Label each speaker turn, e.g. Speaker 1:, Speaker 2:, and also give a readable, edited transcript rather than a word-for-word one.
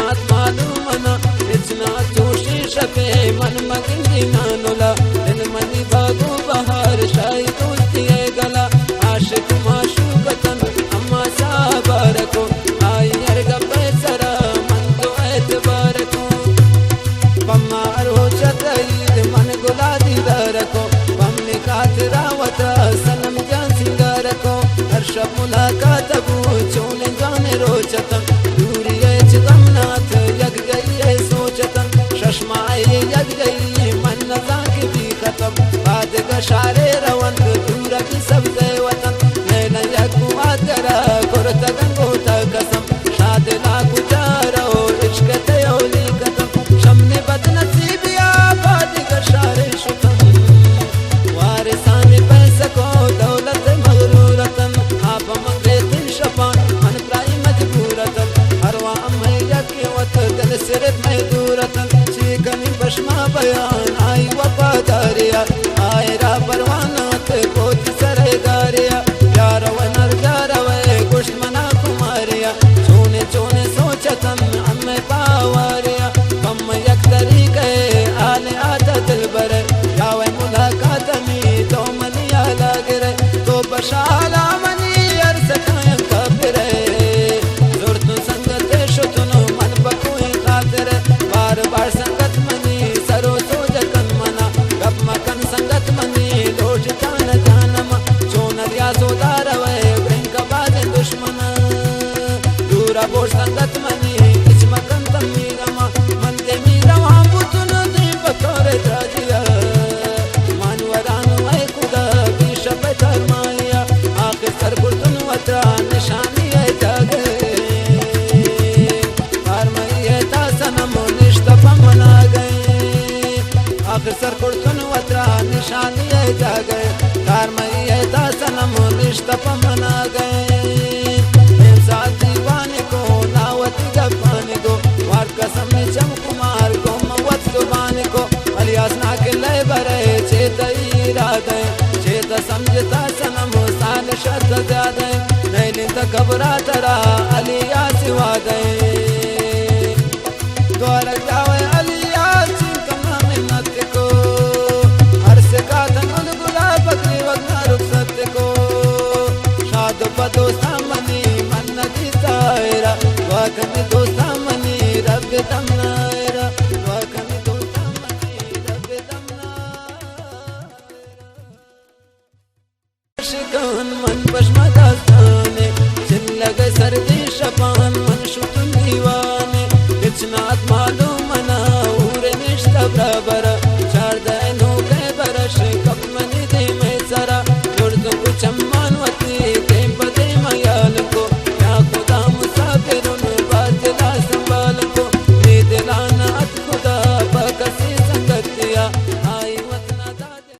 Speaker 1: नाथ मालूम ना इतना जोशी शपे मन मगिनी नानुला दिल मनी भागो बहार शाही दोस्ती है गला आशिक माशूकतन अम्मा साबर को आई अर्ग पैसरा मन तो एतबार को पम्मा रोशत ईद मन गुला दीदार को पम्मी खातिरावता सनम जान सिंगार को हर्ष मुलाकात बू चोले जाने रोचतन दूरी गमनाथ यग गई है सोचतन शशमाए यग गई मन नजा के भी खत्म बाद गशारे रवंत दूर की सब गए वतन नैना यकुआ करा कुरत गंगोता कसम शाद लाखु चारो इश्क तयोली कतम शमने बदनसीबिया बाद गशारे शुतम वारिसाने पैसे को दौलत मगरूरतन आप मंगे दिल शपान मन प्राई मजबूरतन हरवा दिल सिर्फ में दूरतन चीकनी बशमा बयान आई वफादारिया आयरा परवाना ते कोच सरे गारिया यार वनर गारवे गुश्त मना कुमारिया चोने चोने सोचतन अम्मे पावारिया कम यक तरीके आले आधा दिल बरे यावे मुलाकात में तो मनिया लागरे तो बशाला मनी अरस कायम कबरे जुर्त संगत शुतनो बार बार संगत मनी सरो सोजकन मना गप मकन संगत मनी लोट जान जानम चोनरिया सोदार वे ब्रिंक बाद दुश्मन दूरा बोर संगत मनी इस मकन तमी गमा मन दे मीरा वहां बुतन दे बतौर राजिया मानवरान है खुदा की शपथ माया आखिर सर बुतन वतरा निशानी है जागे आखिर सर कुर्तन वतरा निशानी है जा गए कार मई है दासनम निश्तप मना गए साथ दीवाने को नावती गपाने को वार कसम चम कुमार को मवत दुबाने को अलियास ना के लय बरे चेत इरादे चेत समझता सनम साल शत ज्यादा नहीं लिंद घबरा तरा अलिया सिवा दे द्वार जावे अलिया को शाद पदो सामनी मन की सायरा वाकन